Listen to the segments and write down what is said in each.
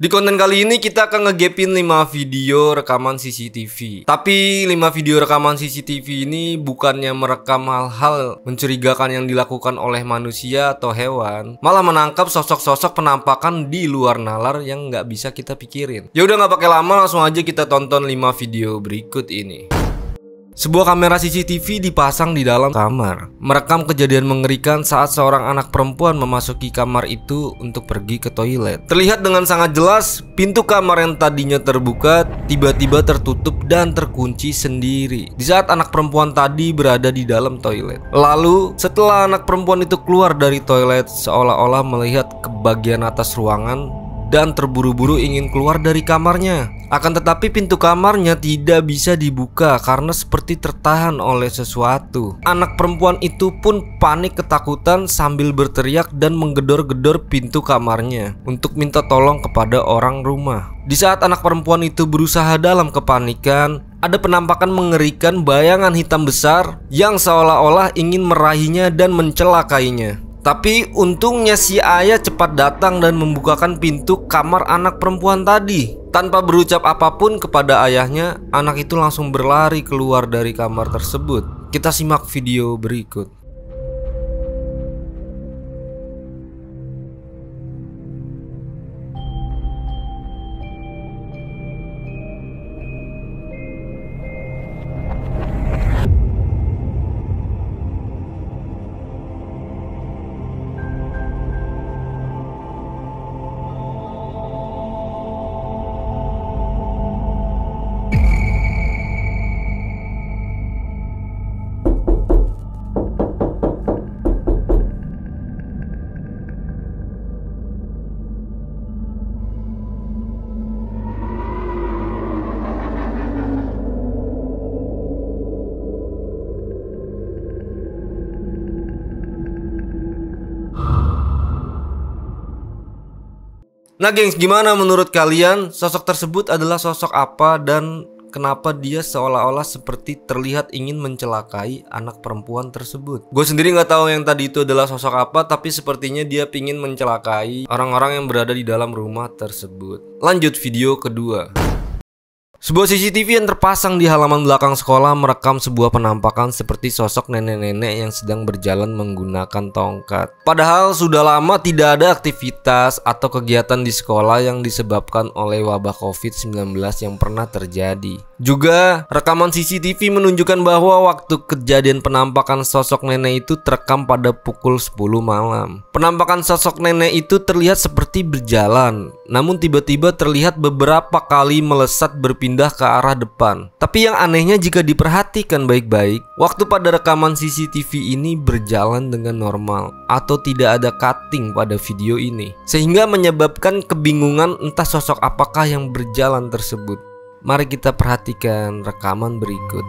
Di konten kali ini kita akan ngegapin 5 video rekaman CCTV. Tapi 5 video rekaman CCTV ini bukannya merekam hal-hal mencurigakan yang dilakukan oleh manusia atau hewan, malah menangkap sosok-sosok penampakan di luar nalar yang nggak bisa kita pikirin. Ya udah nggak pakai lama, langsung aja kita tonton 5 video berikut ini. Sebuah kamera CCTV dipasang di dalam kamar, merekam kejadian mengerikan saat seorang anak perempuan memasuki kamar itu untuk pergi ke toilet. Terlihat dengan sangat jelas, pintu kamar yang tadinya terbuka tiba-tiba tertutup dan terkunci sendiri di saat anak perempuan tadi berada di dalam toilet. Lalu, setelah anak perempuan itu keluar dari toilet, seolah-olah melihat ke bagian atas ruangan dan terburu-buru ingin keluar dari kamarnya. Akan tetapi pintu kamarnya tidak bisa dibuka karena seperti tertahan oleh sesuatu. Anak perempuan itu pun panik ketakutan sambil berteriak dan menggedor-gedor pintu kamarnya untuk minta tolong kepada orang rumah. Di saat anak perempuan itu berusaha dalam kepanikan, ada penampakan mengerikan bayangan hitam besar yang seolah-olah ingin meraihnya dan mencelakainya. Tapi untungnya si ayah cepat datang dan membukakan pintu kamar anak perempuan tadi. Tanpa berucap apapun kepada ayahnya, anak itu langsung berlari keluar dari kamar tersebut. Kita simak video berikut. Nah gengs, gimana menurut kalian? Sosok tersebut adalah sosok apa dan kenapa dia seolah-olah seperti terlihat ingin mencelakai anak perempuan tersebut? Gue sendiri nggak tahu yang tadi itu adalah sosok apa, tapi sepertinya dia ingin mencelakai orang-orang yang berada di dalam rumah tersebut. Lanjut video kedua. Sebuah CCTV yang terpasang di halaman belakang sekolah merekam sebuah penampakan seperti sosok nenek-nenek yang sedang berjalan menggunakan tongkat. Padahal sudah lama tidak ada aktivitas atau kegiatan di sekolah yang disebabkan oleh wabah COVID-19 yang pernah terjadi. Juga, rekaman CCTV menunjukkan bahwa waktu kejadian penampakan sosok nenek itu terekam pada pukul 10 malam. Penampakan sosok nenek itu terlihat seperti berjalan, namun tiba-tiba terlihat beberapa kali melesat berpindah ke arah depan. Tapi yang anehnya jika diperhatikan baik-baik, waktu pada rekaman CCTV ini berjalan dengan normal atau tidak ada cutting pada video ini, sehingga menyebabkan kebingungan entah sosok apakah yang berjalan tersebut. Mari kita perhatikan rekaman berikut.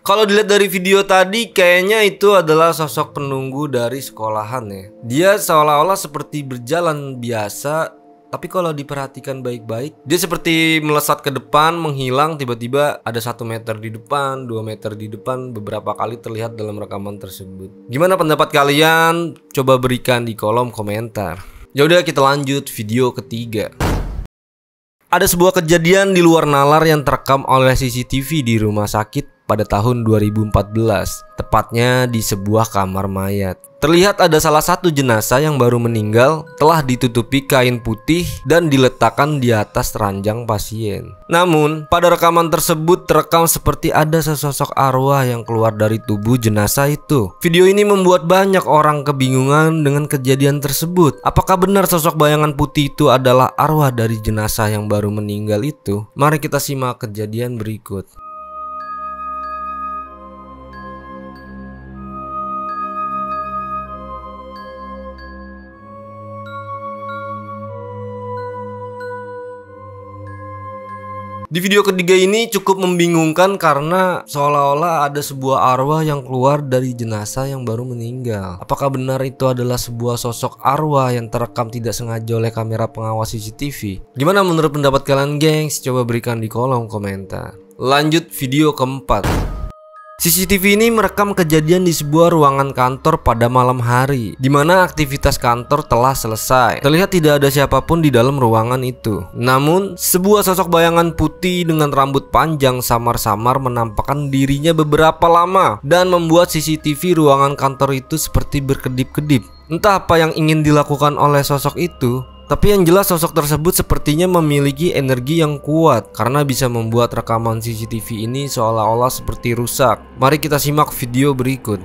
Kalau dilihat dari video tadi, kayaknya itu adalah sosok penunggu dari sekolahan ya. Dia seolah-olah seperti berjalan biasa, tapi kalau diperhatikan baik-baik, dia seperti melesat ke depan, menghilang, tiba-tiba ada 1 meter di depan, 2 meter di depan, beberapa kali terlihat dalam rekaman tersebut. Gimana pendapat kalian? Coba berikan di kolom komentar. Ya udah, kita lanjut video ketiga. Ada sebuah kejadian di luar nalar yang terekam oleh CCTV di rumah sakit pada tahun 2014, tepatnya di sebuah kamar mayat. Terlihat ada salah satu jenazah yang baru meninggal telah ditutupi kain putih dan diletakkan di atas ranjang pasien. Namun, pada rekaman tersebut terekam seperti ada sesosok arwah yang keluar dari tubuh jenazah itu. Video ini membuat banyak orang kebingungan dengan kejadian tersebut. Apakah benar sosok bayangan putih itu adalah arwah dari jenazah yang baru meninggal itu? Mari kita simak kejadian berikut. Di video ketiga ini cukup membingungkan karena seolah-olah ada sebuah arwah yang keluar dari jenazah yang baru meninggal. Apakah benar itu adalah sebuah sosok arwah yang terekam tidak sengaja oleh kamera pengawas CCTV? Gimana menurut pendapat kalian, gengs? Coba berikan di kolom komentar. Lanjut video keempat. CCTV ini merekam kejadian di sebuah ruangan kantor pada malam hari, di mana aktivitas kantor telah selesai. Terlihat tidak ada siapapun di dalam ruangan itu. Namun, sebuah sosok bayangan putih dengan rambut panjang samar-samar menampakkan dirinya beberapa lama dan membuat CCTV ruangan kantor itu seperti berkedip-kedip. Entah apa yang ingin dilakukan oleh sosok itu, tapi yang jelas sosok tersebut sepertinya memiliki energi yang kuat karena bisa membuat rekaman CCTV ini seolah-olah seperti rusak. Mari kita simak video berikut.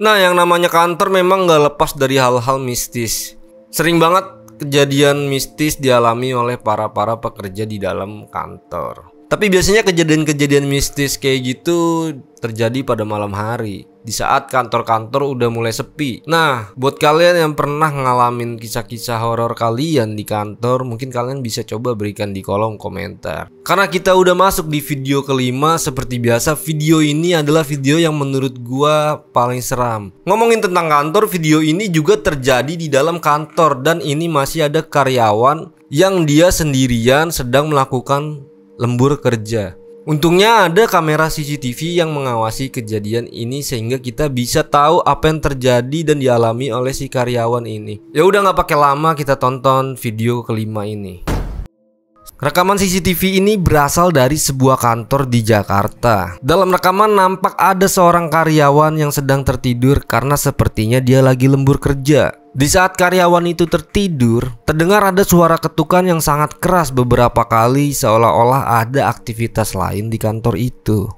Nah, yang namanya kantor memang gak lepas dari hal-hal mistis. Sering banget kejadian mistis dialami oleh para pekerja di dalam kantor. Tapi biasanya kejadian-kejadian mistis kayak gitu terjadi pada malam hari, di saat kantor-kantor udah mulai sepi. Nah, buat kalian yang pernah ngalamin kisah-kisah horor kalian di kantor, mungkin kalian bisa coba berikan di kolom komentar. Karena kita udah masuk di video kelima, seperti biasa video ini adalah video yang menurut gua paling seram. Ngomongin tentang kantor, video ini juga terjadi di dalam kantor, dan ini masih ada karyawan yang dia sendirian sedang melakukan lembur kerja. Untungnya ada kamera CCTV yang mengawasi kejadian ini sehingga kita bisa tahu apa yang terjadi dan dialami oleh si karyawan ini. Ya udah nggak pakai lama, kita tonton video kelima ini. Rekaman CCTV ini berasal dari sebuah kantor di Jakarta. Dalam rekaman nampak ada seorang karyawan yang sedang tertidur karena sepertinya dia lagi lembur kerja. Di saat karyawan itu tertidur, terdengar ada suara ketukan yang sangat keras beberapa kali, seolah-olah ada aktivitas lain di kantor itu.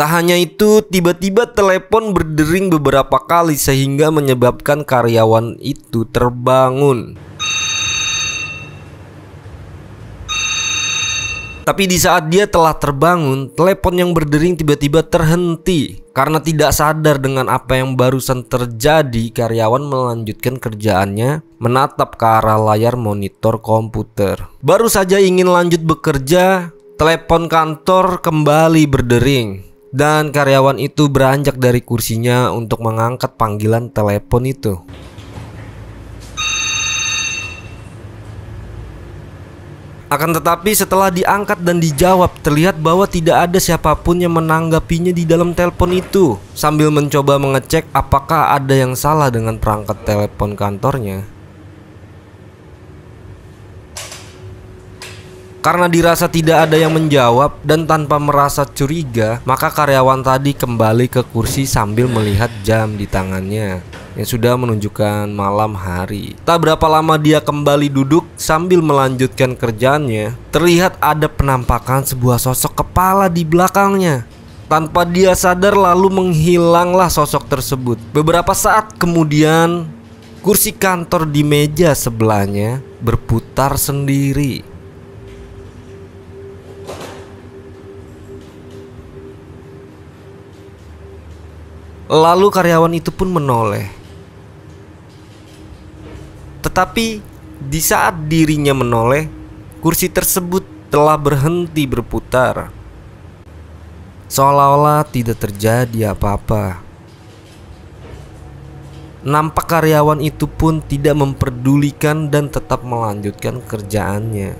Tak hanya itu, tiba-tiba telepon berdering beberapa kali sehingga menyebabkan karyawan itu terbangun. Tapi di saat dia telah terbangun, telepon yang berdering tiba-tiba terhenti. Karena tidak sadar dengan apa yang barusan terjadi, karyawan melanjutkan kerjaannya, menatap ke arah layar monitor komputer. Baru saja ingin lanjut bekerja, telepon kantor kembali berdering. Dan karyawan itu beranjak dari kursinya untuk mengangkat panggilan telepon itu. Akan tetapi setelah diangkat dan dijawab, terlihat bahwa tidak ada siapapun yang menanggapinya di dalam telepon itu. Sambil mencoba mengecek apakah ada yang salah dengan perangkat telepon kantornya. Karena dirasa tidak ada yang menjawab dan tanpa merasa curiga, maka karyawan tadi kembali ke kursi sambil melihat jam di tangannya yang sudah menunjukkan malam hari. Tak berapa lama dia kembali duduk sambil melanjutkan kerjaannya. Terlihat ada penampakan sebuah sosok kepala di belakangnya. Tanpa dia sadar lalu menghilanglah sosok tersebut. Beberapa saat kemudian, kursi kantor di meja sebelahnya berputar sendiri. Lalu karyawan itu pun menoleh. Tetapi di saat dirinya menoleh, kursi tersebut telah berhenti berputar, seolah-olah tidak terjadi apa-apa. Nampak karyawan itu pun tidak memperdulikan dan tetap melanjutkan kerjaannya.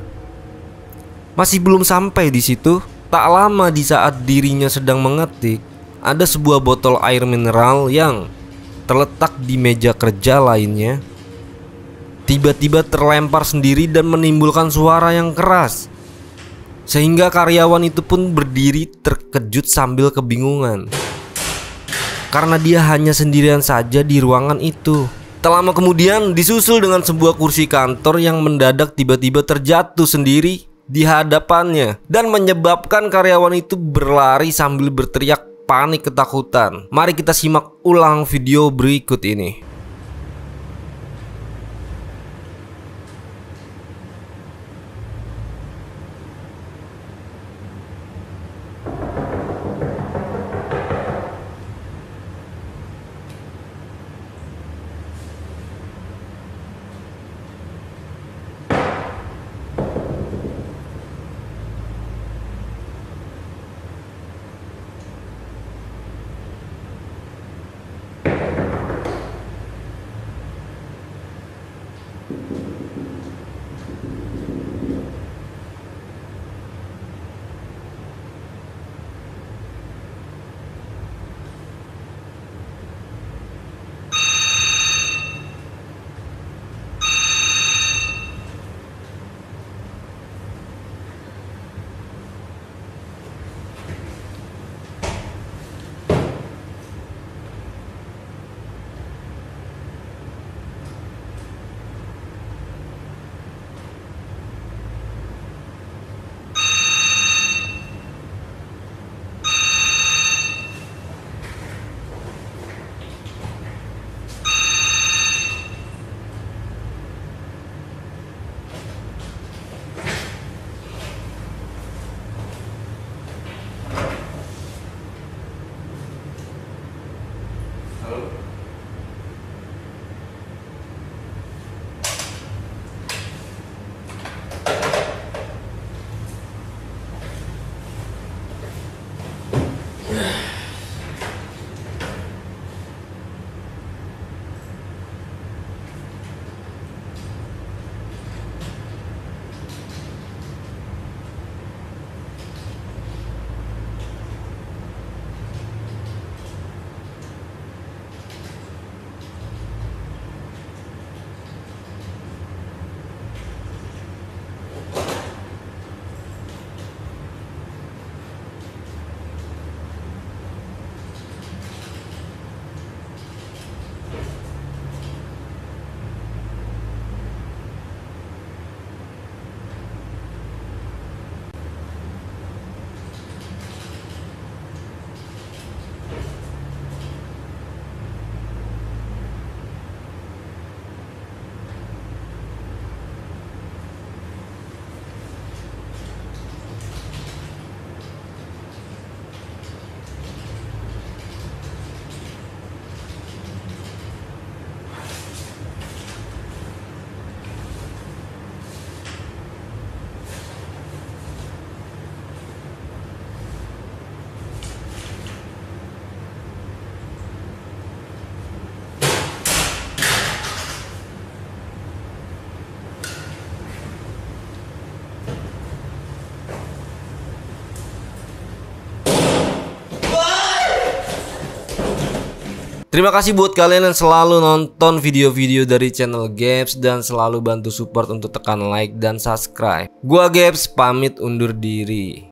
Masih belum sampai di situ, tak lama di saat dirinya sedang mengetik, ada sebuah botol air mineral yang terletak di meja kerja lainnya tiba-tiba terlempar sendiri dan menimbulkan suara yang keras, sehingga karyawan itu pun berdiri terkejut sambil kebingungan, karena dia hanya sendirian saja di ruangan itu. Tak lama kemudian disusul dengan sebuah kursi kantor yang mendadak tiba-tiba terjatuh sendiri di hadapannya dan menyebabkan karyawan itu berlari sambil berteriak panik ketakutan. Mari kita simak ulang video berikut ini. Terima kasih buat kalian yang selalu nonton video-video dari channel Gaps dan selalu bantu support untuk tekan like dan subscribe. Gua Gaps pamit undur diri.